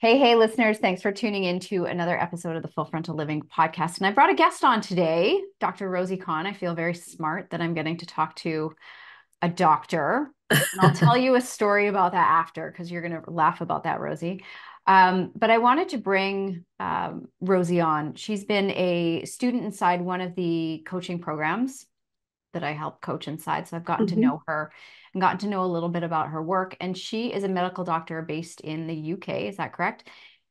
Hey, listeners. Thanks for tuning in to another episode of the Full Frontal Living podcast. And I brought a guest on today, Dr. Rosie Khan. I feel very smart that I'm getting to talk to a doctor. And I'll tell you a story about that after because you're going to laugh about that, Rosie. But I wanted to bring Rosie on. She's been a student inside one of the coaching programs that I help coach inside. So I've gotten to Mhm. know her and gotten to know a little bit about her work. And she is a medical doctor based in the UK. Is that correct?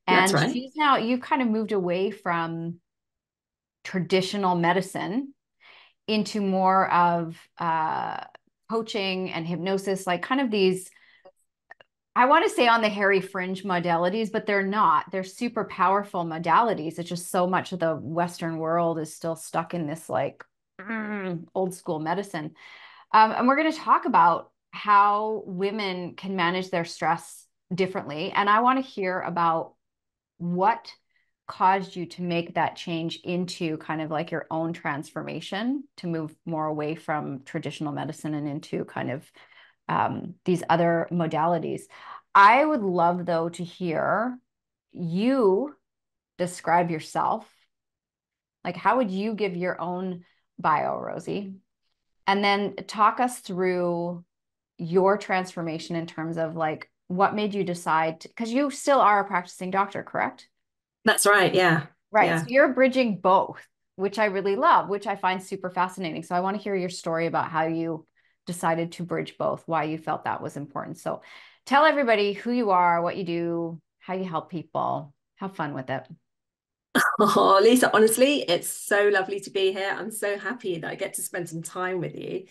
That's And right. she's now, you've kind of moved away from traditional medicine into more of coaching and hypnosis, like kind of these, I want to say on the hairy fringe modalities, but they're not. They're super powerful modalities. It's just so much of the Western world is still stuck in this like old school medicine. And we're going to talk about how women can manage their stress differently. And I want to hear about what caused you to make that change into kind of like your own transformation to move more away from traditional medicine and into kind of these other modalities. I would love, though, to hear you describe yourself. Like, how would you give your own bio, Rosie? And then talk us through your transformation in terms of like what made you decide because you still are a practicing doctor, correct? That's right. Yeah. Right. So Yeah. you're bridging both, which I really love, which I find super fascinating. So I want to hear your story about how you decided to bridge both, why you felt that was important. So tell everybody who you are, what you do, how you help people. Have fun with it. Oh, Lisa, honestly, it's so lovely to be here. I'm so happy that I get to spend some time with you.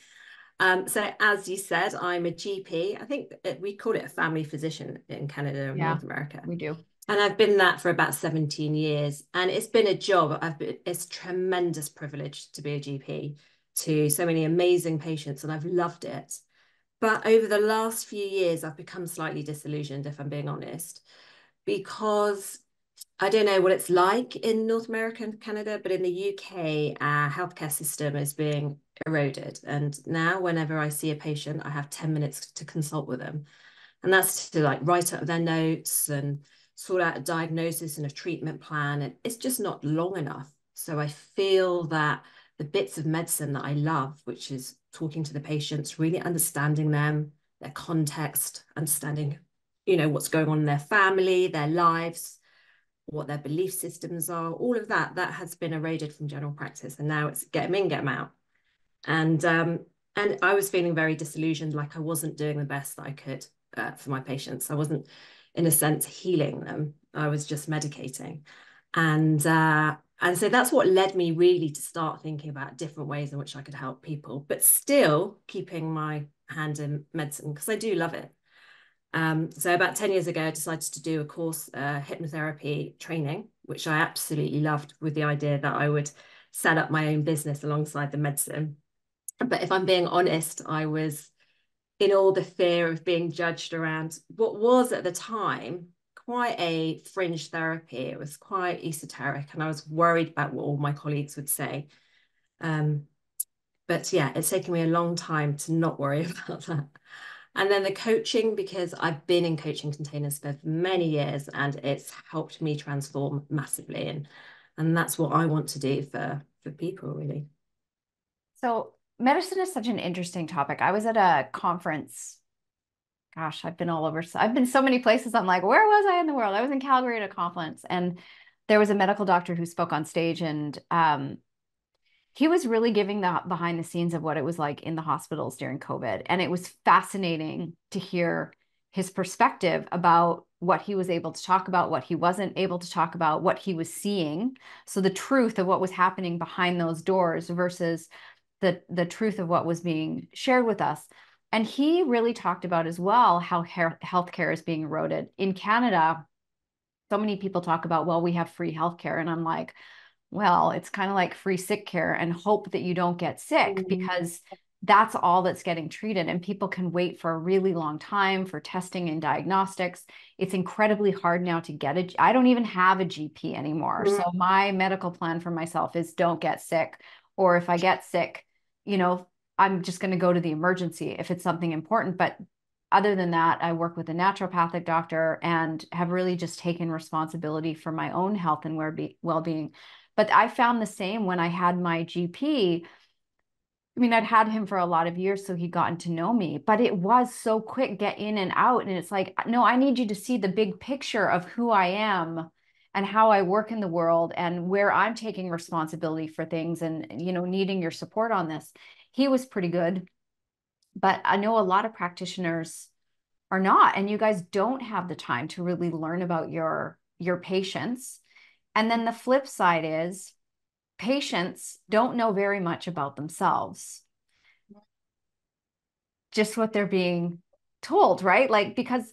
So as you said, I'm a GP. I think we call it a family physician in Canada and Yeah, North America. we do. And I've been that for about 17 years. And it's been a job. It's a tremendous privilege to be a GP to so many amazing patients, and I've loved it. But over the last few years, I've become slightly disillusioned, if I'm being honest, because I don't know what it's like in North America and Canada, but in the UK, our healthcare system is being eroded. And now, whenever I see a patient, I have 10 minutes to consult with them. And that's to like write up their notes and sort out a diagnosis and a treatment plan. And it's just not long enough. So I feel that the bits of medicine that I love, which is talking to the patients, really understanding them, their context, understanding, what's going on in their family, their lives, what their belief systems are, all of that, that has been eroded from general practice. And now it's get them in, get them out. And I was feeling very disillusioned, like I wasn't doing the best that I could for my patients. I wasn't, in a sense, healing them. I was just medicating, and so that's what led me really to start thinking about different ways in which I could help people, but still keeping my hand in medicine because I do love it. So about 10 years ago, I decided to do a course, hypnotherapy training, which I absolutely loved, with the idea that I would set up my own business alongside the medicine. But if I'm being honest, I was in all the fear of being judged around what was at the time quite a fringe therapy. It was quite esoteric, and I was worried about what all my colleagues would say. Um, but yeah, it's taken me a long time to not worry about that. And then the coaching, because I've been in coaching containers for many years and it's helped me transform massively. And that's what I want to do for people, really. So medicine is such an interesting topic. I was at a conference. Gosh, I've been all over. I've been so many places. I'm like, where was I in the world? I was in Calgary at a conference, and there was a medical doctor who spoke on stage, and he was really giving the behind the scenes of what it was like in the hospitals during COVID. And it was fascinating to hear his perspective about what he was able to talk about, what he wasn't able to talk about, what he was seeing. So the truth of what was happening behind those doors versus the truth of what was being shared with us. And he really talked about as well how healthcare is being eroded. In Canada, so many people talk about, well, we have free healthcare. And I'm like, well, it's kind of like free sick care and hope that you don't get sick Mm. because that's all that's getting treated. And people can wait for a really long time for testing and diagnostics. It's incredibly hard now to get a, I don't even have a GP anymore. So my medical plan for myself is don't get sick. Or if I get sick, you know, I'm just going to go to the emergency if it's something important. But other than that, I work with a naturopathic doctor and have really just taken responsibility for my own health and well-being. But I found the same when I had my GP. I mean, I'd had him for a lot of years, so he'd gotten to know me, but it was so quick, get in and out. And it's like, no, I need you to see the big picture of who I am and how I work in the world and where I'm taking responsibility for things and, needing your support on this. He was pretty good, but I know a lot of practitioners are not, and you guys don't have the time to really learn about your patients. And then the flip side is patients don't know very much about themselves, just what they're being told, right? Like, because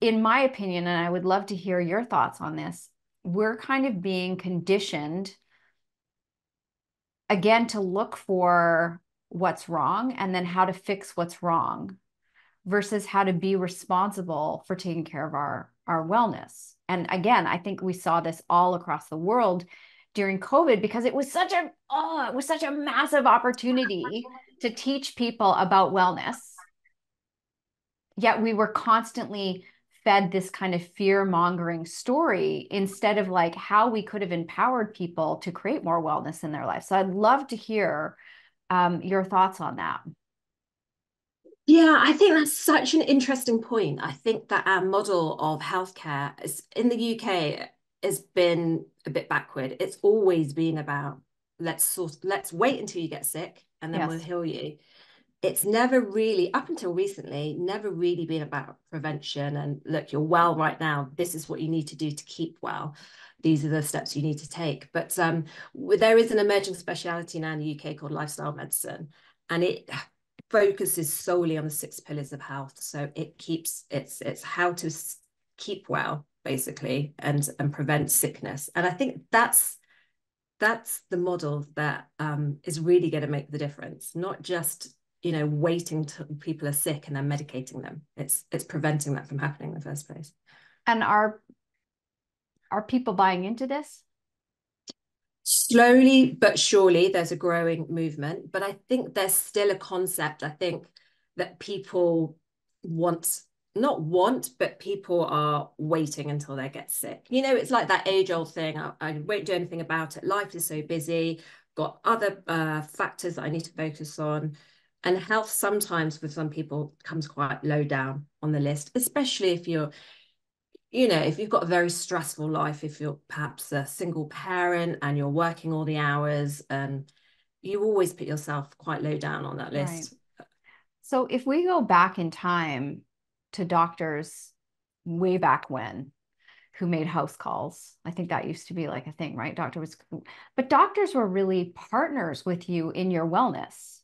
in my opinion, and I would love to hear your thoughts on this, we're kind of being conditioned again to look for what's wrong and then how to fix what's wrong versus how to be responsible for taking care of our wellness. And again, I think we saw this all across the world during COVID because it was such a massive opportunity to teach people about wellness. Yet we were constantly fed this kind of fear-mongering story instead of like how we could have empowered people to create more wellness in their life. So I'd love to hear your thoughts on that. Yeah, I think that's such an interesting point. I think that our model of healthcare is, in the UK, has been a bit backward. It's always been about let's wait until you get sick and then we'll Yes. heal you. It's never really, up until recently, never really been about prevention and look, you're well right now. This is what you need to do to keep well. These are the steps you need to take. But there is an emerging speciality now in the UK called lifestyle medicine, and it focuses solely on the 6 pillars of health. So it's how to keep well, basically, and prevent sickness. And I think that's the model that is really going to make the difference, not just waiting till people are sick and then medicating them. It's preventing that from happening in the first place. And are people buying into this? Slowly but surely, there's a growing movement, but I think there's still a concept. I think that people want, not want, but people are waiting until they get sick. It's like that age-old thing. I won't do anything about it. Life is so busy, got other factors that I need to focus on. And health sometimes for some people comes quite low down on the list, especially if you've got a very stressful life, if you're perhaps a single parent and you're working all the hours, and you always put yourself quite low down on that Right. list. So if we go back in time to doctors way back when who made house calls, I think that used to be like a thing, right? But doctors were really partners with you in your wellness.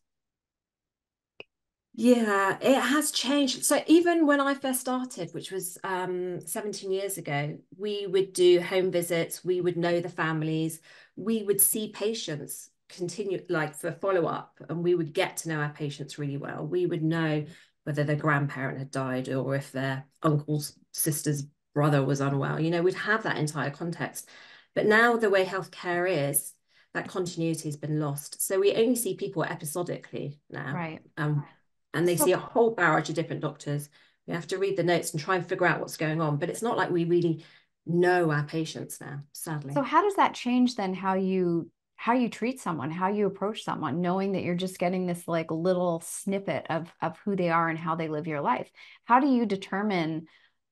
Yeah, it has changed. So even when I first started, which was 17 years ago, we would do home visits, we would know the families, we would see patients continue like for follow-up, and we would get to know our patients really well. We would know whether their grandparent had died or if their uncle's sister's brother was unwell. We'd have that entire context. But now the way healthcare is, that continuity has been lost. So we only see people episodically now. Right. And they see a So whole barrage of different doctors. We have to read the notes and try and figure out what's going on. But it's not like we really know our patients now, so sadly. how does that change then how you treat someone, how you approach someone, knowing that you're just getting this like little snippet of who they are and how they live your life? How do you determine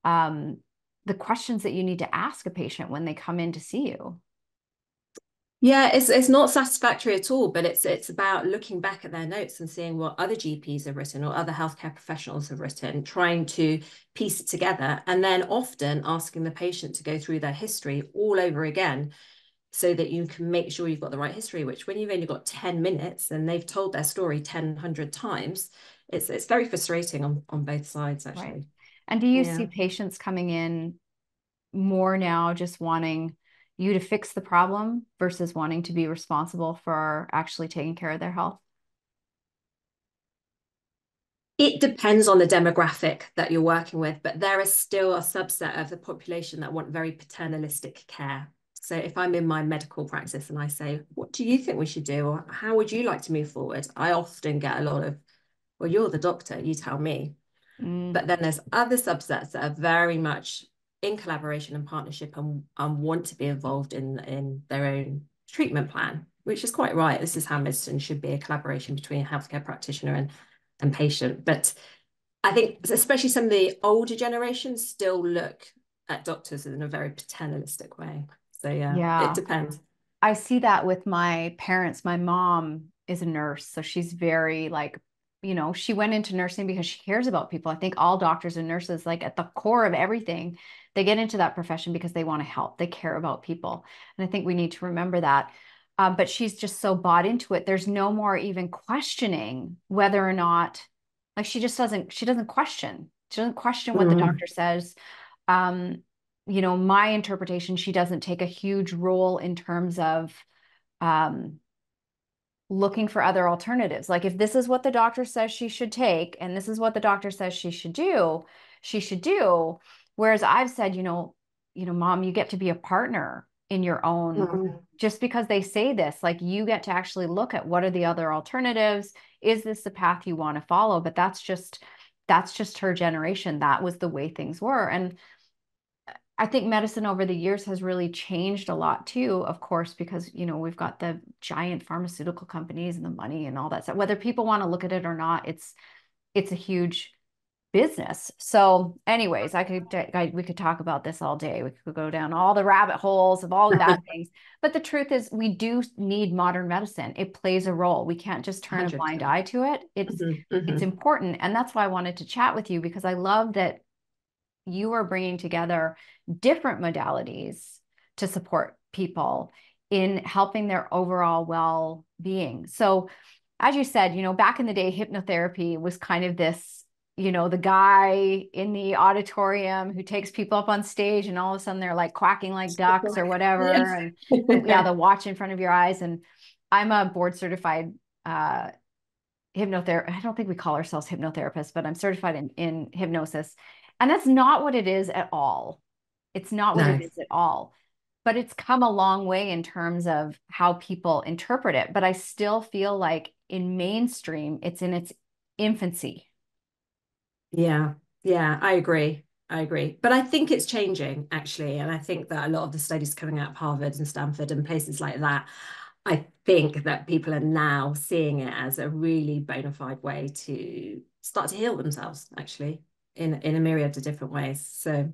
um, the questions that you need to ask a patient when they come in to see you? Yeah, it's not satisfactory at all, but it's about looking back at their notes and seeing what other GPs have written or other healthcare professionals have written, trying to piece it together, and then often asking the patient to go through their history all over again so that you can make sure you've got the right history, which when you've only got 10 minutes and they've told their story 100 times, it's very frustrating on both sides, Right. actually. And do you see Yeah. patients coming in more now just wanting you to fix the problem versus wanting to be responsible for actually taking care of their health? It depends on the demographic that you're working with, but there is still a subset of the population that want very paternalistic care. So if I'm in my medical practice and I say, what do you think we should do? Or how would you like to move forward? I often get a lot of, well, you're the doctor, you tell me. Mm, But then there's other subsets that are very much in collaboration and partnership and want to be involved in their own treatment plan, which is quite right. This is how medicine should be, a collaboration between a healthcare practitioner and patient. But I think especially some of the older generations still look at doctors in a very paternalistic way. So yeah, it yeah. depends. I see that with my parents. My mom is a nurse, so she's very like, she went into nursing because she cares about people. I think all doctors and nurses, like at the core of everything, they get into that profession because they want to help. They care about people. And I think we need to remember that. But she's just so bought into it. There's no more even questioning whether or not, like she doesn't question. She doesn't question what the Mm. doctor says. Um, my interpretation, she doesn't take a huge role in terms of um, looking for other alternatives. Like if this is what the doctor says she should take, and this is what the doctor says she should do, she should do. Whereas I've said, mom, you get to be a partner in your own, Mm. just because they say this, like you get to actually look at what are the other alternatives. Is this the path you want to follow? But that's just her generation. That was the way things were. And I think medicine over the years has really changed a lot too, of course, because we've got the giant pharmaceutical companies and the money and all that stuff. Whether people want to look at it or not, it's a huge business. So, anyways, we could talk about this all day. We could go down all the rabbit holes of all the bad things. But the truth is, we do need modern medicine. It plays a role. We can't just turn a blind 100%. eye to it. Mhm, It's mhm. important, and that's why I wanted to chat with you because I love that you are bringing together different modalities to support people in helping their overall well-being. So, as you said, back in the day, hypnotherapy was kind of this, the guy in the auditorium who takes people up on stage and all of a sudden they're like quacking like ducks or Yes. whatever. And yeah, the watch in front of your eyes. And I'm a board certified hypnotherapist. I don't think we call ourselves hypnotherapists, but I'm certified in hypnosis. And that's not what it is at all. It's not what it No. is at all. But it's come a long way in terms of how people interpret it. But I still feel like in mainstream, it's in its infancy. Yeah, yeah, I agree. I agree. But I think it's changing actually. And I think that a lot of the studies coming out of Harvard and Stanford and places like that, I think that people are now seeing it as a really bona fide way to start to heal themselves, actually, in a myriad of different ways. So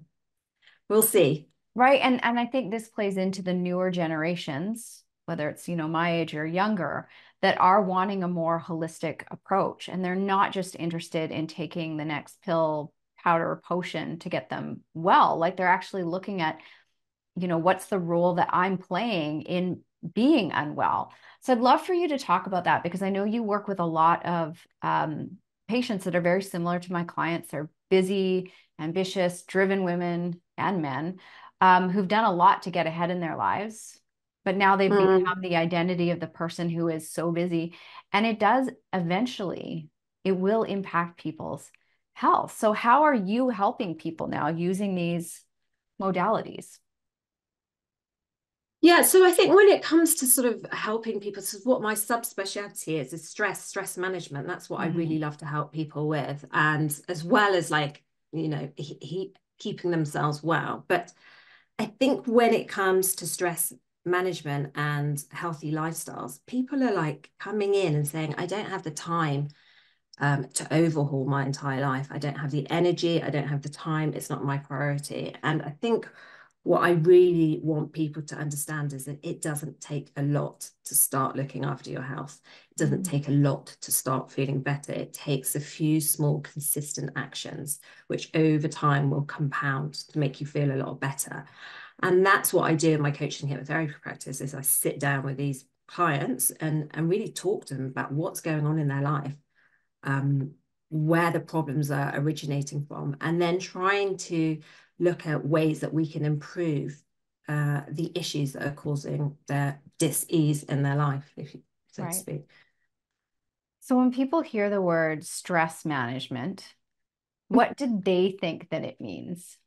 we'll see. Right. And I think this plays into the newer generations, whether it's, my age or younger, that are wanting a more holistic approach. And they're not just interested in taking the next pill, powder, or potion to get them well. Like they're actually looking at, what's the role that I'm playing in being unwell? So I'd love for you to talk about that because I know you work with a lot of patients that are very similar to my clients. They're busy, ambitious, driven women and men who've done a lot to get ahead in their lives. But now they've Mm. become the identity of the person who is so busy. And it does eventually, it will impact people's health. So, how are you helping people now using these modalities? Yeah, so I think when it comes to sort of helping people, so what my subspecialty is stress management. That's what I really Mhm. love to help people with, and as well as like, he keeping themselves well. But I think when it comes to stress management and healthy lifestyles, people are like coming in and saying, I don't have the time to overhaul my entire life. I don't have the energy. I don't have the time. It's not my priority. And I think what I really want people to understand is that it doesn't take a lot to start looking after your health. It doesn't Mm. take a lot to start feeling better. It takes a few small, consistent actions, which over time will compound to make you feel a lot better. And that's what I do in my coaching hypnotherapy practice is I sit down with these clients and really talk to them about what's going on in their life, um, where the problems are originating from, and then trying to look at ways that we can improve the issues that are causing their dis-ease in their life, if you, so to Right. speak. So when people hear the word stress management, what do they think that it means?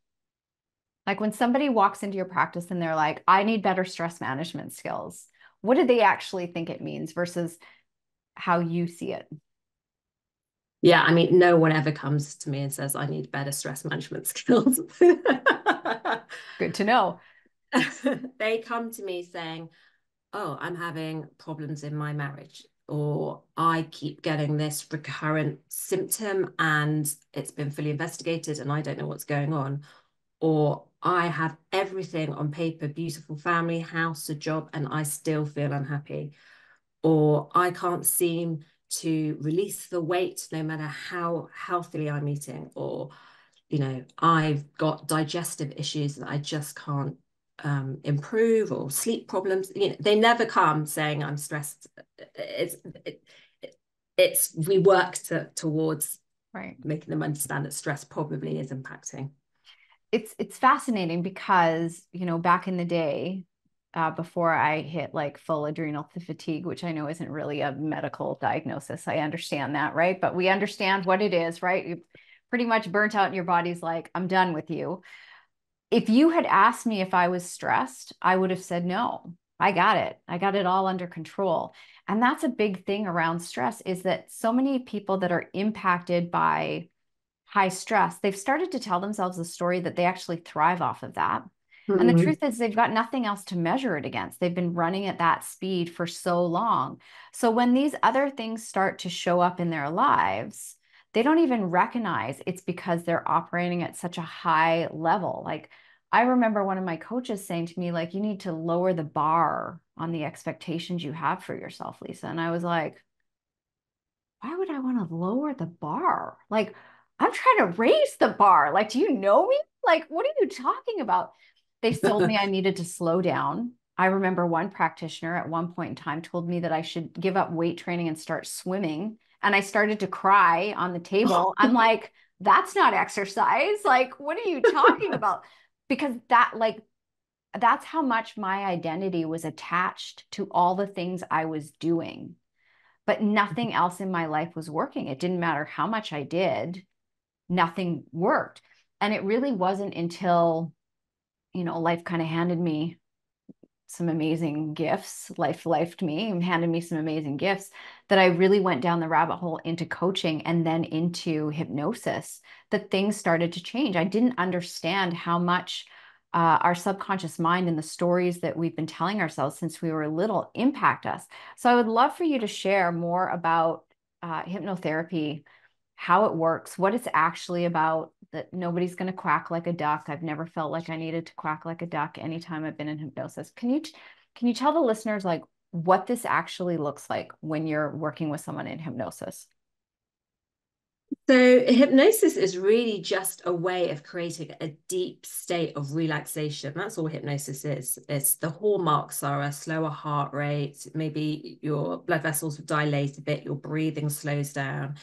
Like when somebody walks into your practice and they're like, I need better stress management skills, what do they actually think it means versus how you see it? Yeah, I mean, no one ever comes to me and says, I need better stress management skills. Good to know. They come to me saying, oh, I'm having problems in my marriage, or I keep getting this recurrent symptom and it's been fully investigated and I don't know what's going on. Or I have everything on paper, beautiful family, house, a job, and I still feel unhappy. Or I can't seem to release the weight no matter how healthily I'm eating. Or, I've got digestive issues that I just can't improve, or sleep problems. They never come saying I'm stressed. It's it, it's we work towards Right. making them understand that stress probably is impacting. It's fascinating because, back in the day, before I hit like full adrenal fatigue, which I know isn't really a medical diagnosis. I understand that, right? But we understand what it is, right? You pretty much burnt out and your body's like, I'm done with you. If you had asked me if I was stressed, I would have said no. I got it. I got it all under control. And that's a big thing around stress is that so many people that are impacted by high stress, they've started to tell themselves a story that they actually thrive off of that. And the Mm. truth is, they've got nothing else to measure it against. They've been running at that speed for so long. So when these other things start to show up in their lives, they don't even recognize it's because they're operating at such a high level. Like, I remember one of my coaches saying to me, like, you need to lower the bar on the expectations you have for yourself, Lisa. And I was like, why would I want to lower the bar? Like, I'm trying to raise the bar. Like, do you know me? Like, what are you talking about? They told me I needed to slow down. I remember one practitioner at one point in time told me that I should give up weight training and start swimming. And I started to cry on the table. I'm like, that's not exercise. Like, what are you talking about? Because that's how much my identity was attached to all the things I was doing, but nothing else in my life was working. It didn't matter how much I did, nothing worked. And it really wasn't until, life kind of handed me some amazing gifts. Life lifed me and handed me some amazing gifts that I really went down the rabbit hole into coaching and then into hypnosis, that things started to change. I didn't understand how much our subconscious mind and the stories that we've been telling ourselves since we were little impact us. So I would love for you to share more about hypnotherapy, how it works, what it's actually about, that nobody's going to quack like a duck. I've never felt like I needed to quack like a duck anytime I've been in hypnosis. Can you tell the listeners like what this actually looks like when you're working with someone in hypnosis? So, hypnosis is really just a way of creating a deep state of relaxation. That's all hypnosis is. It's the hallmarks are a slower heart rate, maybe your blood vessels dilate a bit, your breathing slows down.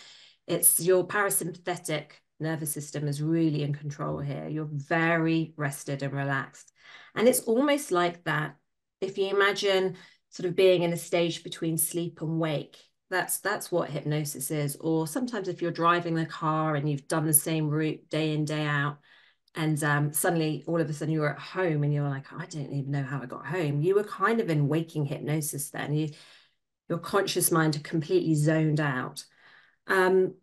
It's your parasympathetic nervous system is really in control here. You're very rested and relaxed. And it's almost like that. If you imagine sort of being in a stage between sleep and wake, that's what hypnosis is. Or sometimes if you're driving the car and you've done the same route day in, day out, and suddenly all of a sudden you're at home and you're like, I don't even know how I got home. You were kind of in waking hypnosis then. Your conscious mind had completely zoned out. Um,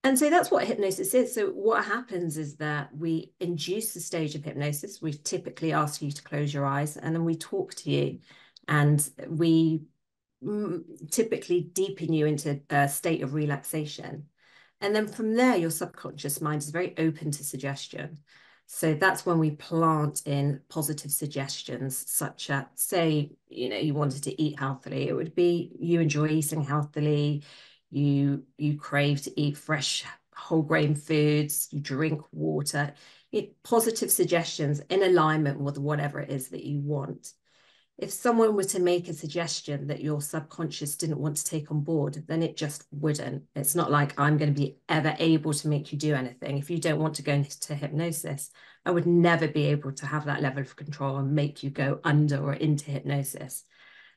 and so that's what hypnosis is. So what happens is that we induce the stage of hypnosis. We typically ask you to close your eyes and then we talk to you and we typically deepen you into a state of relaxation. And then from there, your subconscious mind is very open to suggestion. So that's when we plant in positive suggestions, such as, say, you wanted to eat healthily. It would be you enjoy eating healthily, you crave to eat fresh whole grain foods, you drink water. Positive suggestions in alignment with whatever it is that you want. If someone were to make a suggestion that your subconscious didn't want to take on board, then it just wouldn't. It's not like I'm going to be ever able to make you do anything. If you don't want to go into hypnosis, I would never be able to have that level of control and make you go under or into hypnosis.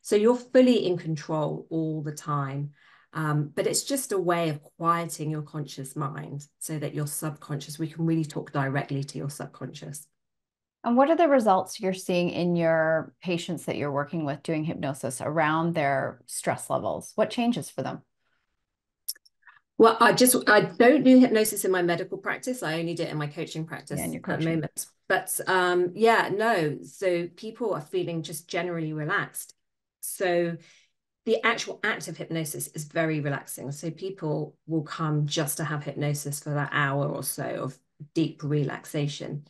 So you're fully in control all the time. But it's just a way of quieting your conscious mind so that your subconscious, we can really talk directly to your subconscious. And what are the results you're seeing in your patients that you're working with doing hypnosis around their stress levels? What changes for them? Well, I don't do hypnosis in my medical practice. I only do it in my coaching Yeah, and practice your at the coaching. moment. But yeah, no. So people are feeling just generally relaxed. So the actual act of hypnosis is very relaxing. So people will come just to have hypnosis for that hour or so of deep relaxation.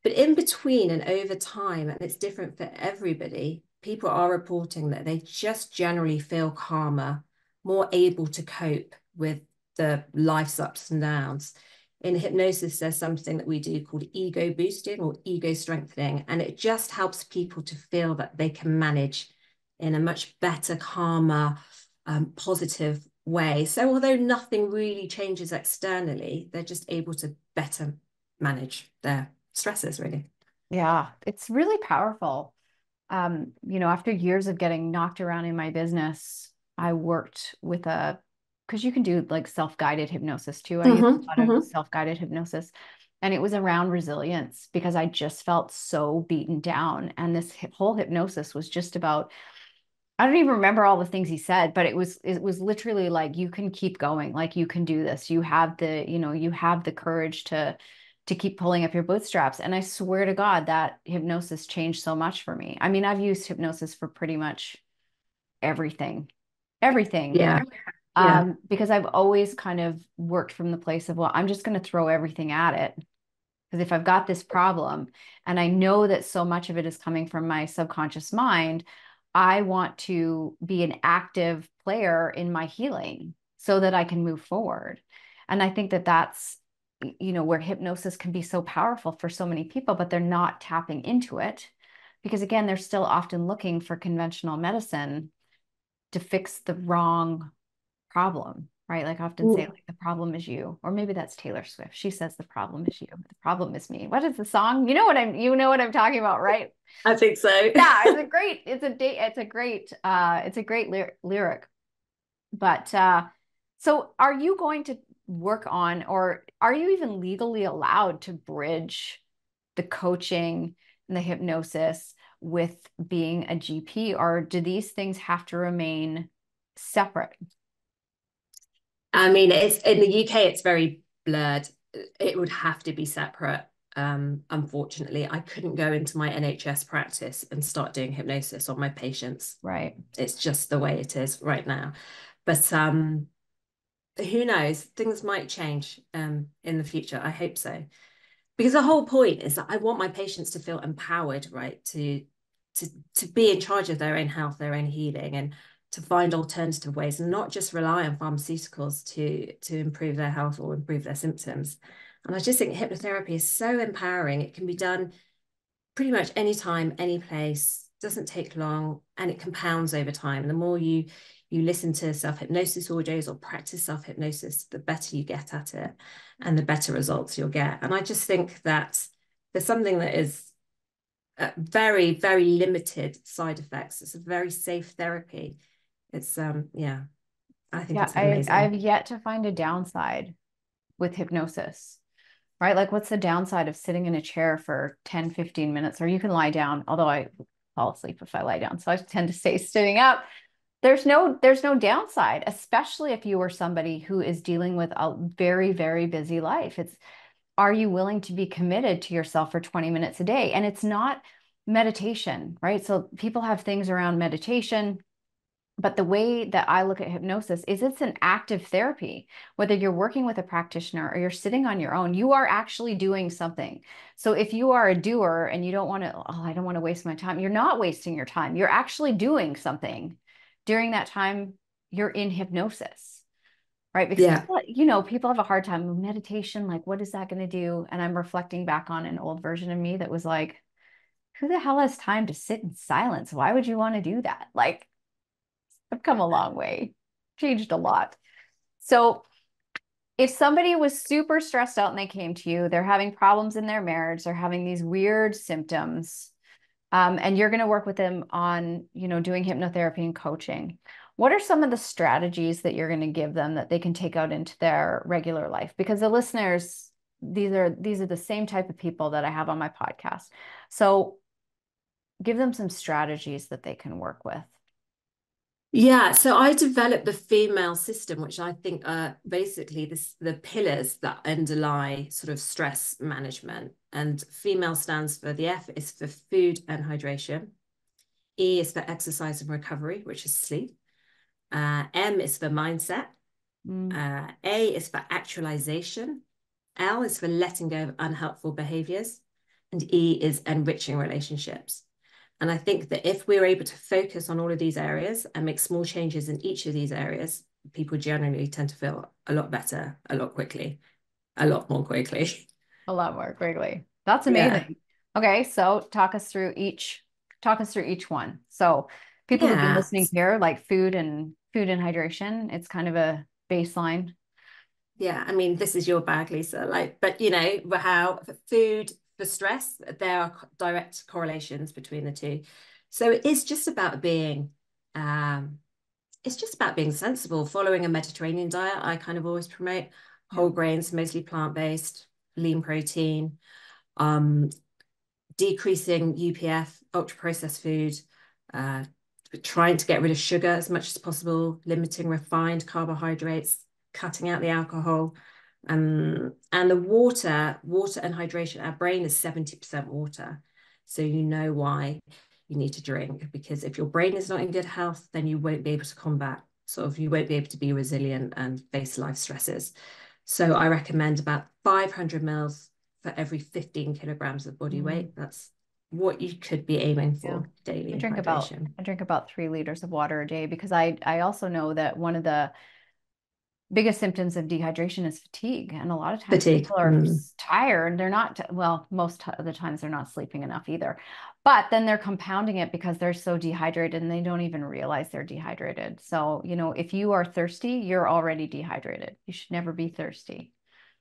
But in between and over time, and it's different for everybody, people are reporting that they just generally feel calmer, more able to cope with the life's ups and downs. In hypnosis, there's something that we do called ego boosting or ego strengthening, and it just helps people to feel that they can manage in a much better, calmer, positive way. So although nothing really changes externally, they're just able to better manage their stresses, really. Yeah, it's really powerful. After years of getting knocked around in my business, I worked with because you can do like self-guided hypnosis too. I use Mm-hmm, a lot of mm-hmm. self-guided hypnosis, and it was around resilience because I just felt so beaten down. And this whole hypnosis was just about, I don't even remember all the things he said, but it was literally like, you can keep going, like you can do this. You have the courage to keep pulling up your bootstraps. And I swear to God that hypnosis changed so much for me. I mean, I've used hypnosis for pretty much everything, everything. Yeah, yeah, Because I've always kind of worked from the place of, well, I'm just going to throw everything at it. Because if I've got this problem and I know that so much of it is coming from my subconscious mind, I want to be an active player in my healing so that I can move forward. And I think that that's, where hypnosis can be so powerful for so many people, but they're not tapping into it because, again, they're still often looking for conventional medicine to fix the wrong problem, right? Like I often say, mm, like the problem is you, or maybe that's Taylor Swift. She says the problem is you, the problem is me. What is the song? You know what I'm talking about, right? I think so. Yeah, it's a great lyric. But so are you going to work on, or are you even legally allowed to bridge the coaching and the hypnosis with being a GP, or do these things have to remain separate? I mean, it's in the UK, it's very blurred. It would have to be separate. Unfortunately, I couldn't go into my NHS practice and start doing hypnosis on my patients. Right. It's just the way it is right now. But who knows? Things might change in the future. I hope so. Because the whole point is that I want my patients to feel empowered, right? To to be in charge of their own health, their own healing, and to find alternative ways and not just rely on pharmaceuticals to improve their health or improve their symptoms. And I just think hypnotherapy is so empowering. It can be done pretty much anytime, any place, doesn't take long, and it compounds over time. The more you listen to self-hypnosis audios or practice self-hypnosis, the better you get at it and the better results you'll get. And I just think that there's something that is very, very limited side effects. It's a very safe therapy. It's yeah, I think Yeah, it's I've amazing. yet to find a downside with hypnosis, right? Like what's the downside of sitting in a chair for 10, 15 minutes, or you can lie down, although I fall asleep if I lie down. So I tend to stay sitting up. There's no downside, especially if you are somebody who is dealing with a very, very busy life. It's, are you willing to be committed to yourself for 20 minutes a day? And it's not meditation, right? So people have things around meditation, but the way that I look at hypnosis is it's an active therapy. Whether you're working with a practitioner or you're sitting on your own, you are actually doing something. So if you are a doer and you don't want to, oh, I don't want to waste my time, you're not wasting your time. You're actually doing something during that time you're in hypnosis, right? Because Yeah, people have a hard time with meditation. Like, what is that going to do? And I'm reflecting back on an old version of me that was like, who the hell has time to sit in silence? Why would you want to do that? Like, I've come a long way, changed a lot. So if somebody was super stressed out and they came to you, they're having problems in their marriage, they're having these weird symptoms, and you're going to work with them on, doing hypnotherapy and coaching. What are some of the strategies that you're going to give them that they can take out into their regular life? Because the listeners, these are the same type of people that I have on my podcast. So give them some strategies that they can work with. Yeah, so I developed the female system, which I think are basically the pillars that underlie sort of stress management. And female stands for, the F is for food and hydration. E is for exercise and recovery, which is sleep. M is for mindset. Mm. A is for actualization. L is for letting go of unhelpful behaviors. And E is enriching relationships. And I think that if we're able to focus on all of these areas and make small changes in each of these areas, people generally tend to feel a lot better, a lot quickly, a lot more quickly. A lot more quickly. That's Yeah. amazing. Okay, so talk us through each one. So people who've been Yeah. listening here, like food and hydration, it's kind of a baseline. Yeah. I mean, this is your bag, Lisa. Like, but you know, how for food for stress, there are direct correlations between the two. So it's just about being um it's just about being sensible, following a Mediterranean diet. I kind of always promote Yeah. whole grains, mostly plant-based, lean protein, um, decreasing UPF, ultra processed food, uh, trying to get rid of sugar as much as possible, limiting refined carbohydrates, cutting out the alcohol. And the water and hydration. Our brain is 70% water. So you know why you need to drink, because if your brain is not in good health, then you won't be able to combat, sort of, you won't be able to be resilient and face life stresses. So I recommend about 500 mils for every 15 kilograms of body Mm, weight. That's what you could be aiming yeah. for daily in hydration. I drink about 3 liters of water a day because I also know that one of the biggest symptoms of dehydration is fatigue. And a lot of times Fatigue. people are tired. They're not, well, most of the times they're not sleeping enough either. But then they're compounding it because they're so dehydrated and they don't even realize they're dehydrated. So, if you are thirsty, you're already dehydrated. You should never be thirsty.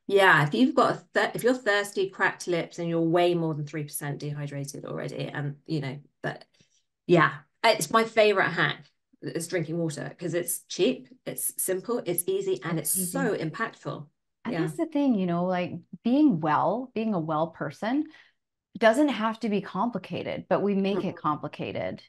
Yeah, if you've got if you're thirsty, cracked lips, and you're way more than 3% dehydrated already, and but yeah, it's my favorite hack is drinking water because it's cheap, it's simple, it's easy, and It's it's easy. so impactful. And Yeah. that's the thing, like being a well person doesn't have to be complicated, but we make it complicated.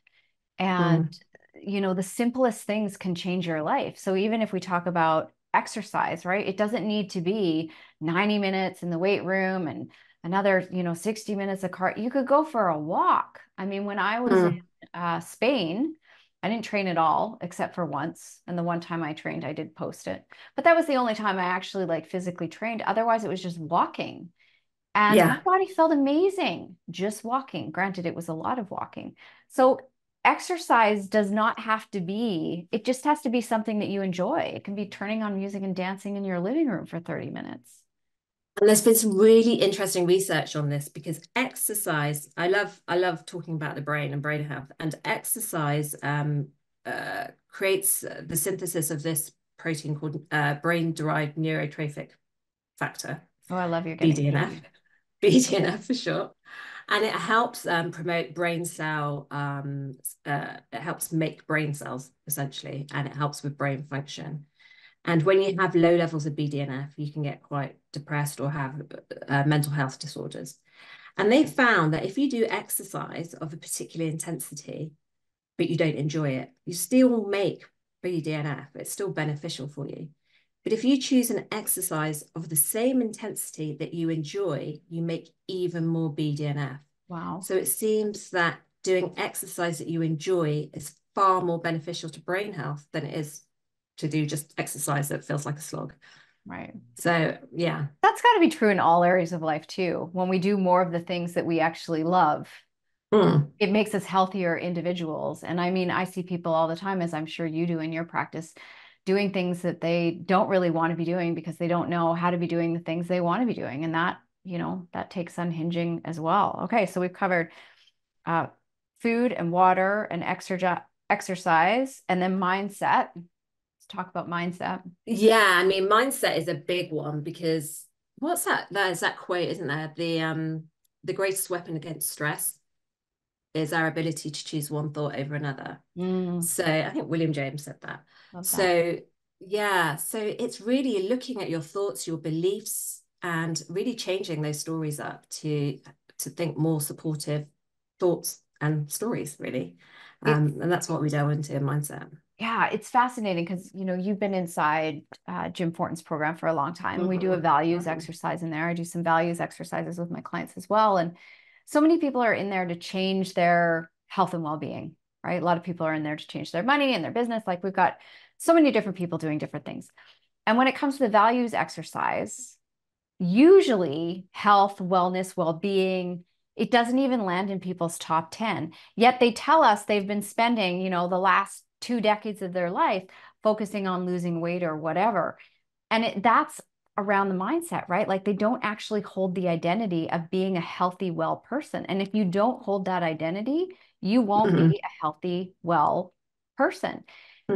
And, Mm. the simplest things can change your life. So even if we talk about exercise, right, it doesn't need to be 90 minutes in the weight room and another, 60 minutes of car. You could go for a walk. I mean, when I was in Mm. Spain, I didn't train at all except for once. And the one time I trained, I did post it. But that was the only time I actually like physically trained. Otherwise, it was just walking. And my Yeah. body felt amazing just walking. Granted, it was a lot of walking. So exercise does not have to be, it just has to be something that you enjoy. It can be turning on music and dancing in your living room for 30 minutes. And there's been some really interesting research on this because exercise, I love talking about the brain and brain health, and exercise creates the synthesis of this protein called brain-derived neurotrophic factor, Oh, I love you're getting BDNF, deep. BDNF for short. And it helps promote it helps make brain cells essentially, and it helps with brain function. And when you have low levels of BDNF, you can get quite depressed or have mental health disorders. And they found that if you do exercise of a particular intensity, but you don't enjoy it, you still make BDNF. It's still beneficial for you. But if you choose an exercise of the same intensity that you enjoy, you make even more BDNF. Wow. So it seems that doing exercise that you enjoy is far more beneficial to brain health than it is to do just exercise that feels like a slog. Right. So yeah. That's got to be true in all areas of life too. When we do more of the things that we actually love, Mm. it makes us healthier individuals. And I mean, I see people all the time, as I'm sure you do in your practice, doing things that they don't really want to be doing because they don't know how to be doing the things they want to be doing. And that takes unhinging as well. Okay, so we've covered uh, food and water and exercise and then mindset. Let's talk about mindset. Yeah, I mean, mindset is a big one because what's that? There's that quote, isn't there? The greatest weapon against stress is our ability to choose one thought over another. Mm, So I think William James said that. love that. So yeah, so it's really looking at your thoughts, your beliefs, and really changing those stories up to think more supportive thoughts and stories, really. It's And that's what we delve into in mindset. Yeah, it's fascinating because, you've been inside Jim Fortin's program for a long time. We do a Mhm, values mhm, exercise in there. I do some values exercises with my clients as well. And so many people are in there to change their health and well-being, right? A lot of people are in there to change their money and their business. Like we've got so many different people doing different things. And when it comes to the values exercise, usually health, wellness, well-being, it doesn't even land in people's top 10. Yet they tell us they've been spending, the last 2 decades of their life focusing on losing weight or whatever. And that's around the mindset, right? Like they don't actually hold the identity of being a healthy, well person. And if you don't hold that identity, you won't mhm, be a healthy, well person.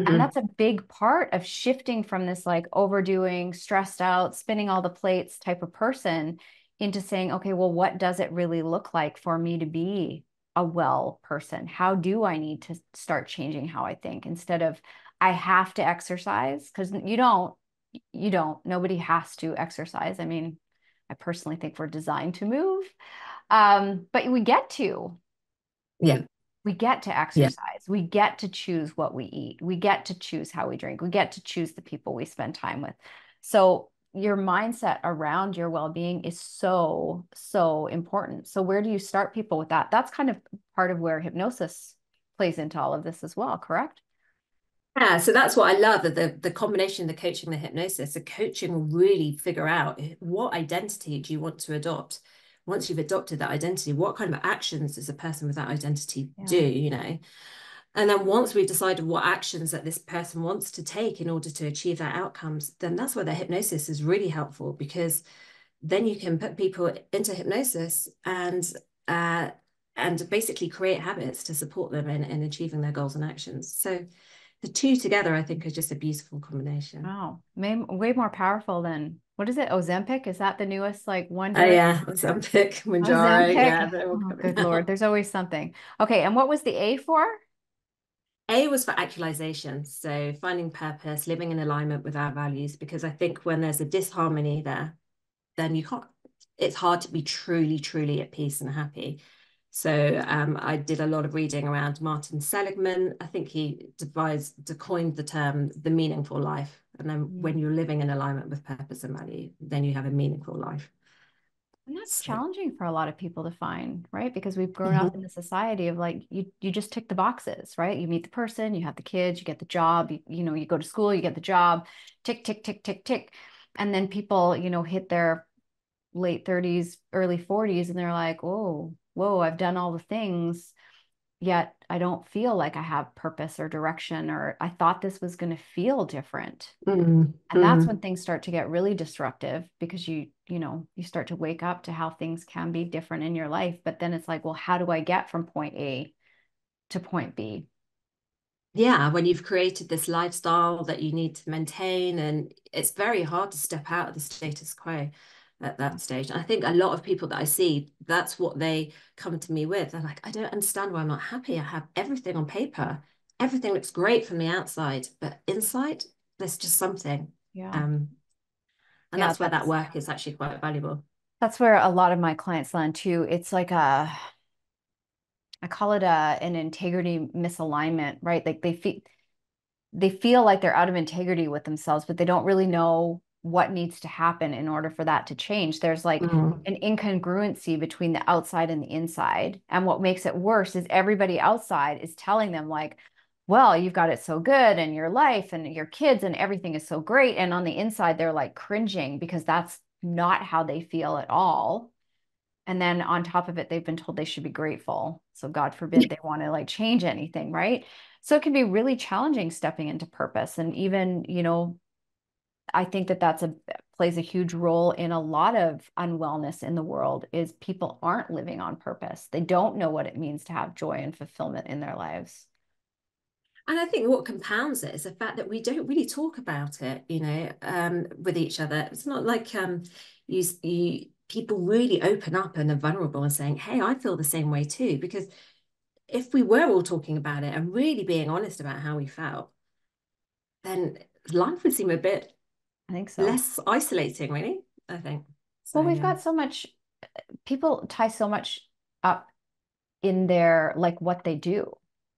And mhm. that's a big part of shifting from this like overdoing, stressed out, spinning all the plates type of person into saying, okay, well, what does it really look like for me to be a well person? How do I need to start changing how I think instead of I have to exercise? Because nobody has to exercise. I mean, I personally think we're designed to move. But Yeah, we get to yeah. exercise. We get to choose what we eat. We get to choose how we drink. We get to choose the people we spend time with. So your mindset around your well-being is so, so important. So where do you start people with that? That's kind of part of where hypnosis plays into all of this as well, correct? Yeah, so that's what I love, that the combination, the coaching, the hypnosis, the coaching will really figure out what identity do you want to adopt. Once you've adopted that identity, what kind of actions does a person with that identity do, Yeah. And then once we've decided what actions that this person wants to take in order to achieve their outcomes, then that's where the hypnosis is really helpful, because then you can put people into hypnosis uh, and basically create habits to support them in achieving their goals and actions. So the two together, I think, are just a beautiful combination. Wow. Way more powerful than what is it? Ozempic? Is that the newest like one Oh drug? yeah, Ozempic, Manjaro, Ozempic. yeah, they're all Oh, coming good Lord. out. There's always something. Okay. And what was the A for? A was for actualization, so finding purpose, living in alignment with our values, because I think when there's a disharmony there, then you can't, it's hard to be truly, truly at peace and happy. So I did a lot of reading around Martin Seligman. I think he coined the term the meaningful life. And then when Mm. you're living in alignment with purpose and value, then you have a meaningful life. And that's So, challenging for a lot of people to find, right? Because we've grown up in mhm. the society of like you just tick the boxes, right? You meet the person, you have the kids, you get the job, you go to school, you get the job, tick, tick, tick, tick, tick. And then people, hit their late 30s, early 40s, and they're like, oh, whoa, I've done all the things, yet I don't feel like I have purpose or direction, or I thought this was going to feel different. Mm, And that's when mm. things start to get really disruptive because you start to wake up to how things can be different in your life. But then it's like, well, how do I get from point A to point B? Yeah, when you've created this lifestyle that you need to maintain, and it's very hard to step out of the status quo at that stage. And I think a lot of people that I see, that's what they come to me with. They're like, I don't understand why I'm not happy. I have everything on paper. Everything looks great from the outside, but inside, there's just something. Yeah. Um, and Yeah, that's where that work is actually quite valuable. that's where a lot of my clients land too. It's like I call it an integrity misalignment, right? Like they feel like they're out of integrity with themselves, but they don't really know what needs to happen in order for that to change. There's like Mm, an incongruency between the outside and the inside. And what makes it worse is everybody outside is telling them, like, well, you've got it so good and your life and your kids and everything is so great. And on the inside, they're like cringing because that's not how they feel at all. And then on top of it, they've been told they should be grateful. So God forbid they want to like change anything, right? So it can be really challenging stepping into purpose. And even, I think that plays a huge role in a lot of unwellness in the world is people aren't living on purpose. They don't know what it means to have joy and fulfillment in their lives. And I think what compounds it is the fact that we don't really talk about it, with each other. It's not like people really open up and are vulnerable and saying, "Hey, I feel the same way too." Because if we were all talking about it and really being honest about how we felt, then life would seem a bit I think so. less isolating, really, I think. So Well, we've yeah. got so much, people tie so much up in their like what they do,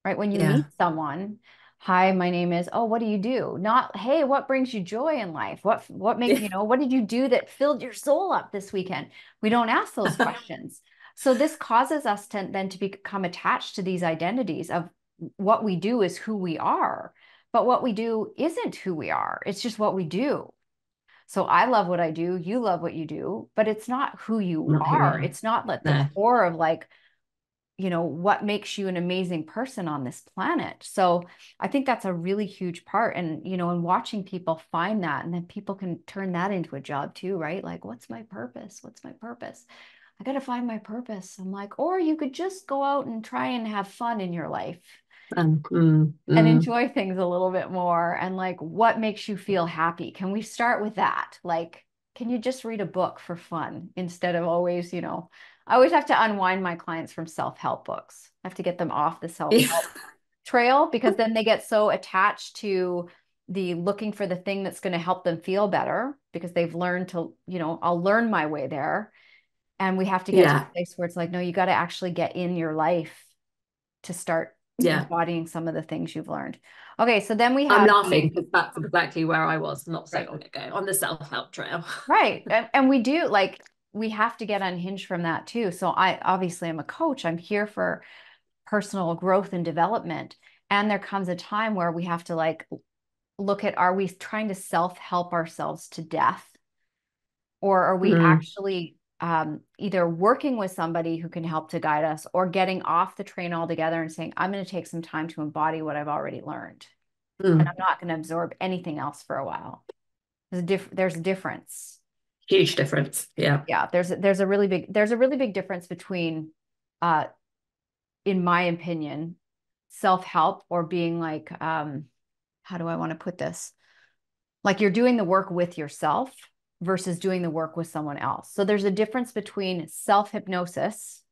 right? When you meet Yeah. someone, Hi, my name is, oh, what do you do? Not, hey, what brings you joy in life? What make, Yeah. what did you do that filled your soul up this weekend? We don't ask those questions. So this causes us to then to become attached to these identities of what we do is who we are. But what we do isn't who we are. It's just what we do. So I love what I do, you love what you do, but it's not who you Not who we are. are. It's not like the No. core of like what makes you an amazing person on this planet. So I think that's a really huge part. And, and watching people find that, and then people can turn that into a job too, right? Like, what's my purpose? What's my purpose? I got to find my purpose. I'm like, or you could just go out and try and have fun in your life and enjoy things a little bit more. And like, what makes you feel happy? Can we start with that? Like, can you just read a book for fun instead of always, I always have to unwind my clients from self-help books. I have to get them off the Yeah. self-help trail because then they get so attached to the looking for the thing that's going to help them feel better because they've learned to, I'll learn my way there. And we have to get to Yeah. a place where it's like, no, you got to actually get in your life to start Yeah. embodying some of the things you've learned. Okay, so then we I'm have laughing because that's exactly where I was not so right, long ago on the self-help trail. right, and we do like we have to get unhinged from that too. So I obviously am a coach. I'm here for personal growth and development, and there comes a time where we have to like look at are we trying to self-help ourselves to death, or are we Mm, actually either working with somebody who can help to guide us or getting off the train altogether and saying, I'm going to take some time to embody what I've already learned. And I'm mm. not going to absorb anything else for a while. There's a difference. Huge difference. Yeah. Yeah, there's a really big difference between uh in my opinion, self-help or being like how do I want to put this? Like you're doing the work with yourself versus doing the work with someone else. So there's a difference between self-hypnosis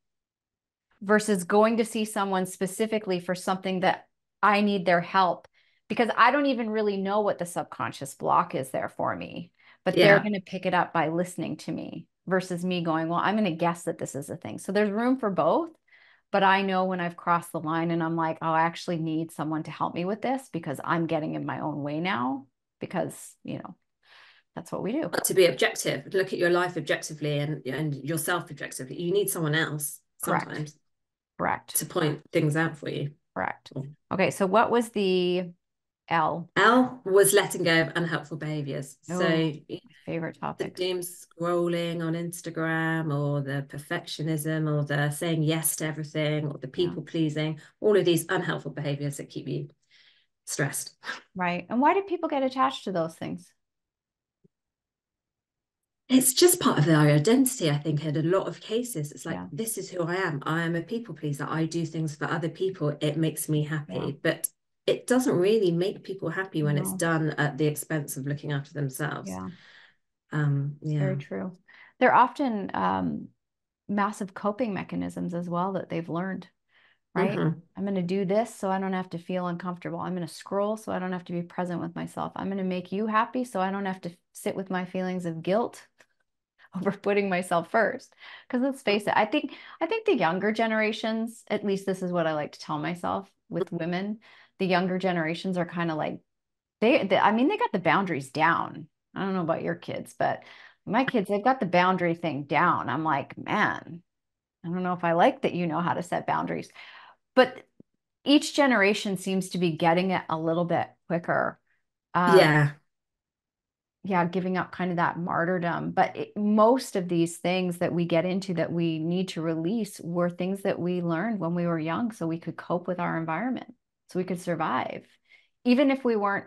versus going to see someone specifically for something that I need their help because I don't even really know what the subconscious block is there for me, but they're Yeah. going to pick it up by listening to me versus me going, well, I'm going to guess that this is a thing. So there's room for both. But I know when I've crossed the line and I'm like, oh, I actually need someone to help me with this because I'm getting in my own way now because, that's what we do. But to be objective, look at your life objectively and yourself objectively. You need someone else Correct. sometimes Correct. to point things out for you. Correct. Okay. So what was the L? L was letting go of unhelpful behaviors. So Oh, my favorite the topic. doom scrolling on Instagram or the perfectionism or the saying yes to everything or the Yeah. people pleasing, all of these unhelpful behaviors that keep you stressed. Right. And why do people get attached to those things? It's just part of their identity, I think, in a lot of cases. It's like, Yeah. this is who I am. I am a people pleaser. I do things for other people. It makes me Yeah. happy. But it doesn't really make people happy when it's No. done at the expense of looking after themselves. Yeah. It's very Yeah. true. They're often massive coping mechanisms as well that they've learned, right? Hmm. I'm going to do this so I don't have to feel uncomfortable. I'm going to scroll so I don't have to be present with myself. I'm going to make you happy so I don't have to sit with my feelings of guilt over putting myself first. Because let's face it, I think the younger generations, at least this is what I like to tell myself with women, the younger generations are kind of like I mean, they got the boundaries down. I don't know about your kids, but my kids, they've got the boundary thing down. I'm like, man, I don't know if I like that you know how to set boundaries. But each generation seems to be getting it a little bit quicker. Uh, Yeah. yeah, giving up kind of that martyrdom. But most of these things that we get into that we need to release were things that we learned when we were young so we could cope with our environment, so we could survive. Even if we weren't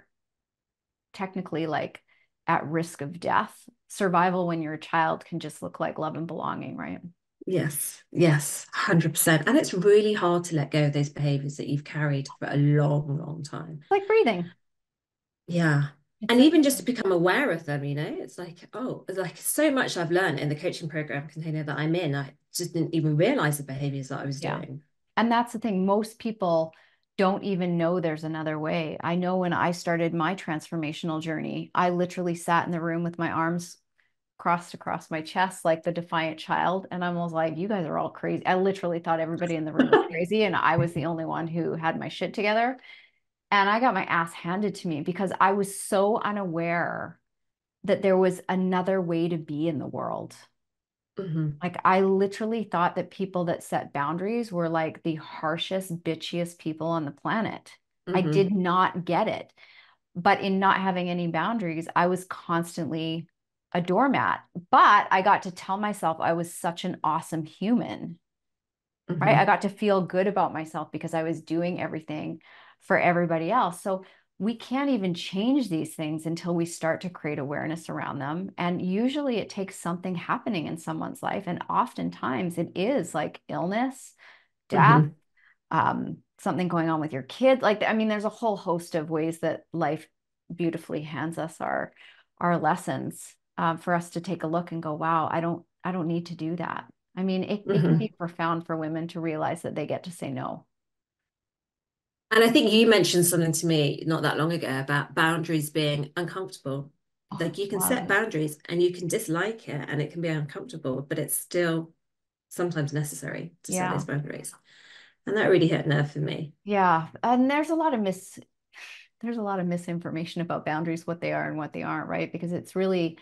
technically like at risk of death, survival when you're a child can just look like love and belonging, right? Yes. Yes. 100%. And it's really hard to let go of those behaviors that you've carried for a long, long time. It's like breathing. Yeah. It's And like even just to become aware of them, it's like, oh, it's like so much I've learned in the coaching program container that I'm in. I just didn't even realize the behaviors that I was yeah. doing. And that's the thing. Most people don't even know there's another way. I know when I started my transformational journey, I literally sat in the room with my arms crossed across my chest like the defiant child. And I was like, you guys are all crazy. I literally thought everybody in the room was crazy. And I was the only one who had my shit together. And I got my ass handed to me because I was so unaware that there was another way to be in the world. Hmm. Like I literally thought that people that set boundaries were like the harshest, bitchiest people on the planet. I did Hmm. not get it. But in not having any boundaries, I was constantly a doormat. But I got to tell myself I was such an awesome human, right? I Hmm. got to feel good about myself because I was doing everything for everybody else. So we can't even change these things until we start to create awareness around them. And usually it takes something happening in someone's life. And oftentimes it is like illness, death, Hmm. something going on with your kid. Like, I mean, there's a whole host of ways that life beautifully hands us our lessons, for us to take a look and go, wow, I don't need to do that. I mean, it can be Hmm. profound for women to realize that they get to say no. And I think you mentioned something to me not that long ago about boundaries being uncomfortable. Oh, Like you can love set it. boundaries and you can dislike it and it can be uncomfortable, but it's still sometimes necessary to set Yeah. those boundaries. And that really hit a nerve for me. Yeah. And there's a lot of misinformation about boundaries, what they are and what they aren't, right? Because it's really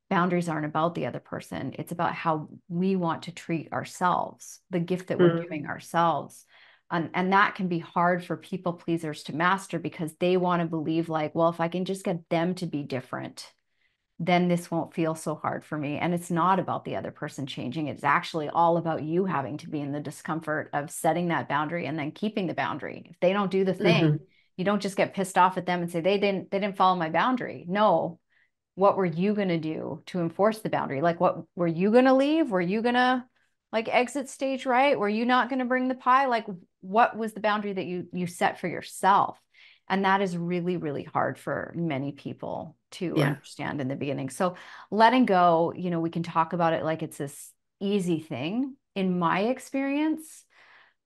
boundaries aren't about the other person. It's about how we want to treat ourselves, the gift that we're giving Mm. ourselves. And that can be hard for people pleasers to master because they want to believe like, well, if I can just get them to be different, then this won't feel so hard for me. And it's not about the other person changing. It's actually all about you having to be in the discomfort of setting that boundary and then keeping the boundary. If they don't do the thing, Hmm. you don't just get pissed off at them and say they didn't follow my boundary. No, what were you going to do to enforce the boundary? Like, what were you going to leave? Were you going to like exit stage right? Were you not going to bring the pie? Like, what was the boundary that you set for yourself? And that is really, really hard for many people to Yeah. understand in the beginning. So letting go, we can talk about it like it's this easy thing. In my experience,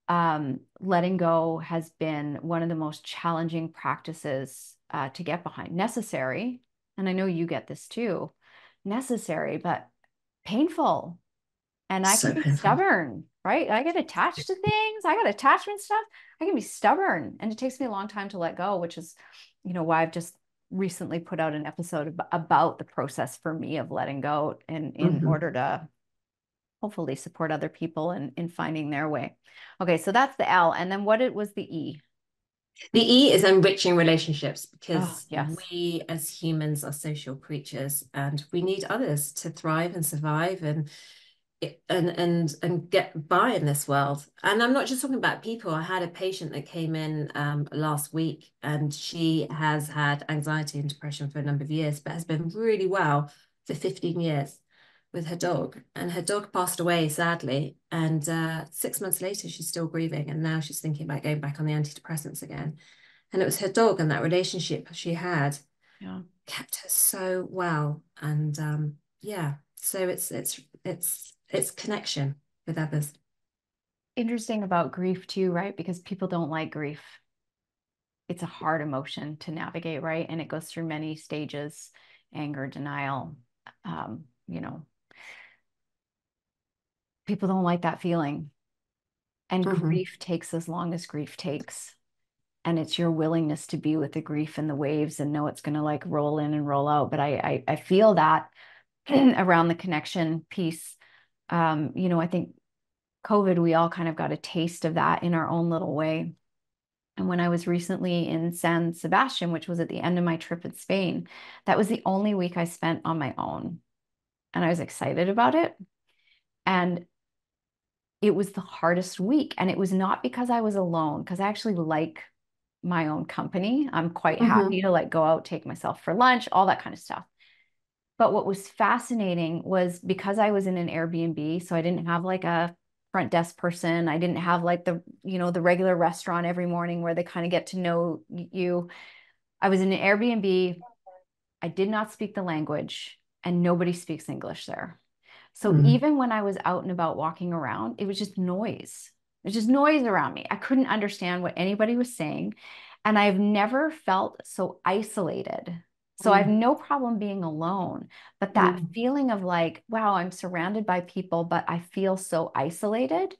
letting go has been one of the most challenging practices, to get behind. Necessary, and I know you get this too, necessary, but painful. And I can So be painful. stubborn, right? I get attached to things. I got attachment stuff. I can be stubborn, and it takes me a long time to let go, which is, why I've just recently put out an episode about the process for me of letting go, in Hmm. order to hopefully support other people in finding their way. Okay, so that's the L. And then what it was the E. The E is enriching relationships Oh, because yes. we as humans are social creatures and we need others to thrive and survive and get by in this world. And I'm not just talking about people. I had a patient that came in last week and she has had anxiety and depression for a number of years, but has been really well for 15 years with her dog. And her dog passed away, sadly. And 6 months later, she's still grieving. And now she's thinking about going back on the antidepressants again. And it was her dog and that relationship she had Yeah. kept her so well. And yeah, so it's connection with others. Interesting about grief too, right? Because people don't like grief. It's a hard emotion to navigate, right? And it goes through many stages: anger, denial. Um, you know, People don't like that feeling. And Hmm. grief takes as long as grief takes. And it's your willingness to be with the grief and the waves and know it's going to like roll in and roll out. But I feel that around the connection piece. I think COVID, we all kind of got a taste of that in our own little way. And when I was recently in San Sebastian, which was at the end of my trip in Spain, that was the only week I spent on my own. And I was excited about it. And it was the hardest week. And it was not because I was alone, because I actually like my own company. I'm quite happy Hmm. to like go out, take myself for lunch, all that kind of stuff. But what was fascinating was because I was in an Airbnb, so I didn't have like a front desk person. I didn't have like the regular restaurant every morning where they kind of get to know you. I was in an Airbnb. I did not speak the language, and nobody speaks English there. So Hmm. even when I was out and about walking around, it was just noise. There's just noise around me. I couldn't understand what anybody was saying. And I've never felt so isolated. So I have no problem being alone. But that Hmm. feeling of like, wow, I'm surrounded by people, but I feel so isolated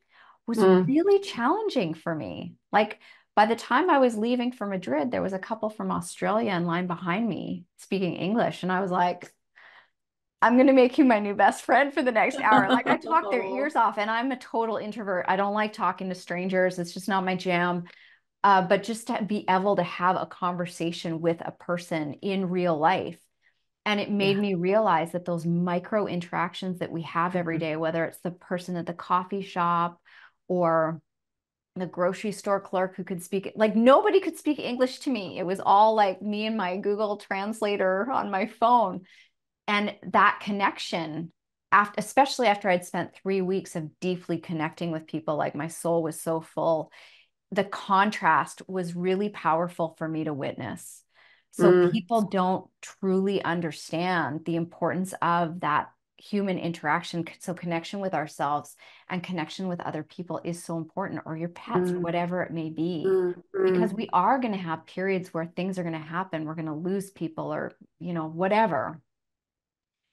was Hmm. really challenging for me. Like By the time I was leaving for Madrid, there was a couple from Australia in line behind me speaking English. And I was like, I'm going to make you my new best friend for the next hour. Like I talked their ears off, and I'm a total introvert. I don't like talking to strangers. It's just not my jam. But just to be able to have a conversation with a person in real life. And it made Yeah. me realize that those micro interactions that we have every day, whether it's the person at the coffee shop or the grocery store clerk who could speak, like nobody could speak English to me. It was all like me and my Google Translator on my phone. And that connection, after, especially after I'd spent 3 weeks of deeply connecting with people, like my soul was so full, the contrast was really powerful for me to witness. So Mm, people don't truly understand the importance of that human interaction. So connection with ourselves and connection with other people is so important, or your pets, or mm, whatever it may be. mm, Because mm, we are going to have periods where things are going to happen. We're going to lose people or, whatever.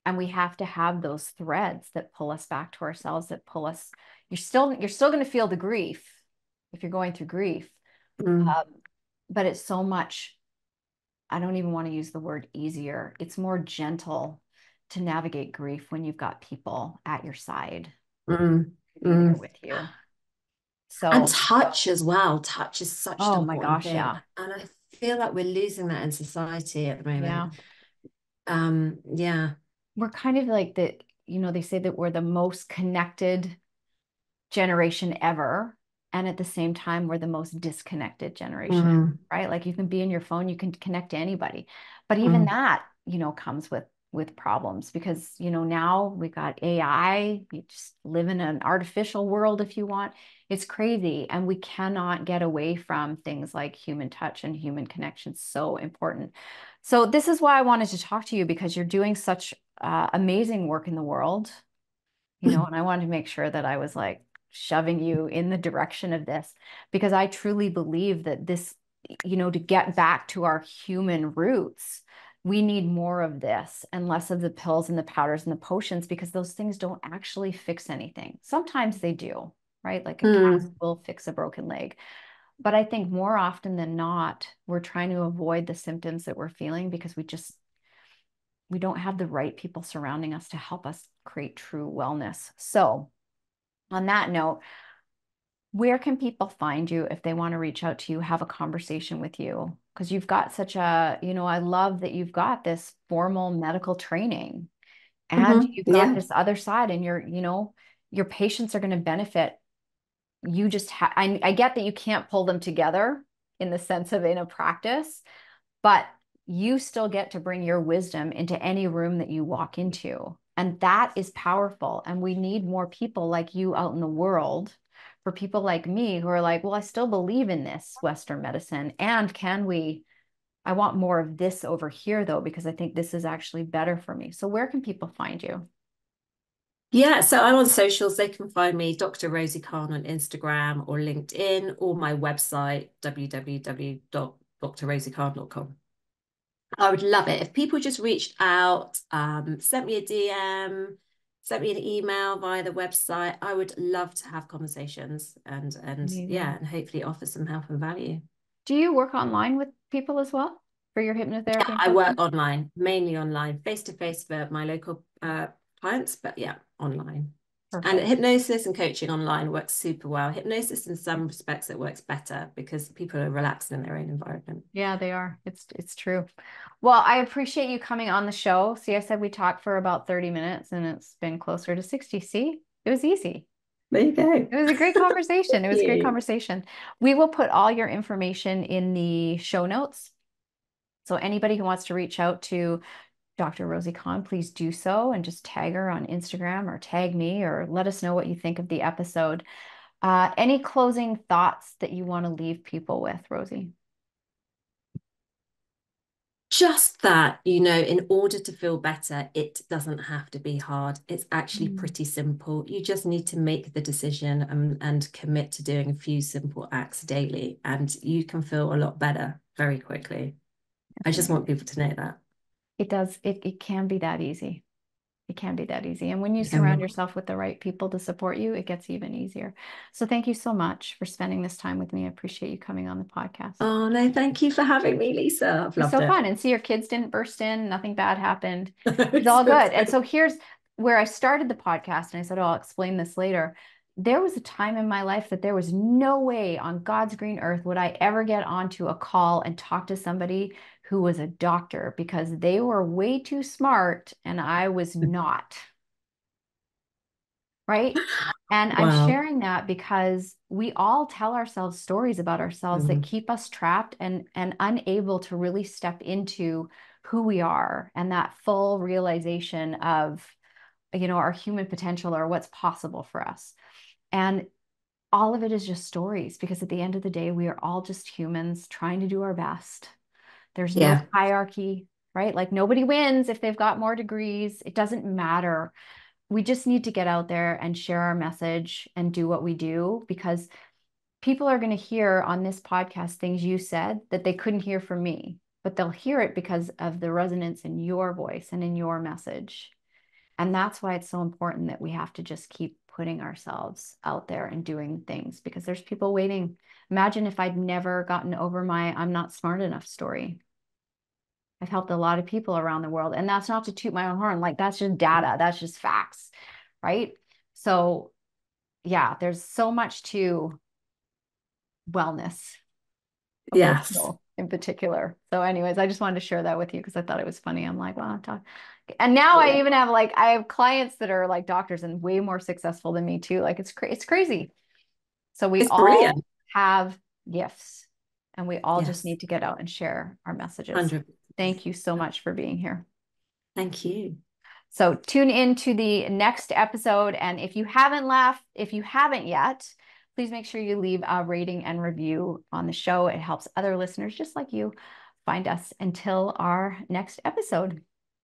And we have to have those threads that pull us back to ourselves, that pull us. You're still going to feel the grief if you're going through grief. mm, Um, but it's so much, I don't even want to use the word easier. It's more gentle to navigate grief when you've got people at your side mm, to be there mm. with you. And So, touch as well. Touch is such an oh my important gosh, thing. yeah. And I feel like we're losing that in society at the Yeah. moment. Yeah. We're kind of like they say that we're the most connected generation ever. And at the same time, we're the most disconnected generation ever, Mm, right? Like you can be in your phone, you can connect to anybody. But even mm, that, comes with problems because, now we got AI. You just live in an artificial world if you want. It's crazy. And we cannot get away from things like human touch and human connection. So important. So this is why I wanted to talk to you because you're doing such amazing work in the world, and I wanted to make sure that I was like shoving you in the direction of this because I truly believe that this, to get back to our human roots, we need more of this and less of the pills and the powders and the potions because those things don't actually fix anything. Sometimes they do, right? Like a cast mm. will fix a broken leg. But I think more often than not, we're trying to avoid the symptoms that we're feeling because we don't have the right people surrounding us to help us create true wellness. So, on that note, where can people find you if they want to reach out to you, have a conversation with you? Because you've got such I love that you've got this formal medical training and you've got Yeah. this other side, and your patients are going to benefit. You just, I get that you can't pull them together in the sense of in a practice, but you still get to bring your wisdom into any room that you walk into. And that is powerful. And we need more people like you out in the world for people like me who are like, well, I still believe in this Western medicine. And I want more of this over here though, because I think this is actually better for me. So where can people find you? Yeah, so I'm on socials. They can find me, Dr. Rosie Khan on Instagram or LinkedIn or my website, www.drrosiekhan.com. I would love it if people just reached out, sent me a DM, sent me an email via the website. I would love to have conversations and yeah, Amazing. and hopefully offer some help and value. Do you work online with people as well for your hypnotherapy Yeah, and I work coaching? online, mainly online, face to face for my local clients, but yeah, online. And Perfect. hypnosis and coaching online works super well. Hypnosis, in some respects, it works better because people are relaxed in their own environment. Yeah, they are. It's true. Well, I appreciate you coming on the show. See, I said we talked for about 30 minutes and it's been closer to 60. See, it was easy. There you go. It was a great conversation. It Thank was a great you. conversation. We will put all your information in the show notes. So anybody who wants to reach out to Dr. Rosie Khan, please do so and just tag her on Instagram or tag me or let us know what you think of the episode. Any closing thoughts that you want to leave people with, Rosie? Just that, in order to feel better, it doesn't have to be hard. It's actually Mm, pretty simple. You just need to make the decision and commit to doing a few simple acts daily, and you can feel a lot better very quickly. I that's just want amazing. people to know that. It does, it can be that easy. It can be that easy. And when you surround Um, yourself with the right people to support you, it gets even easier. So thank you so much for spending this time with me. I appreciate you coming on the podcast. oh no, thank you for having me, Lisa. I've It was loved so it. fun. And see, your kids didn't burst in, nothing bad happened. It's It's all so good. And great. so here's where I started the podcast. And I said, oh, I'll explain this later. There was a time in my life that there was no way on God's green earth would I ever get onto a call and talk to somebody who was a doctor because they were way too smart and I was not. Right? And I'm Wow. sharing that because we all tell ourselves stories about ourselves that Mm. keep us trapped and unable to really step into who we are and that full realization of, our human potential or what's possible for us. And all of it is just stories because at the end of the day, we are all just humans trying to do our best. There's no Yeah. hierarchy, right? Like nobody wins if they've got more degrees. It doesn't matter. We just need to get out there and share our message and do what we do because people are going to hear on this podcast things you said that they couldn't hear from me, but they'll hear it because of the resonance in your voice and in your message. And that's why it's so important that we have to just keep putting ourselves out there and doing things because there's people waiting. Imagine if I'd never gotten over my I'm not smart enough story. I've helped a lot of people around the world. And that's not to toot my own horn. Like that's just data. That's just facts. Right. So yeah, there's so much to wellness, Yes. emotional in particular. So anyways, I just wanted to share that with you because I thought it was funny. I'm like, wow, and now I Yeah. even have I have clients that are like doctors and way more successful than me too. Like it's crazy. So we It's all brilliant. have gifts and we all just Yes. need to get out and share our messages. 100%. Thank you so much for being here. Thank you. So tune in to the next episode. And if you haven't yet, please make sure you leave a rating and review on the show. It helps other listeners just like you find us until our next episode.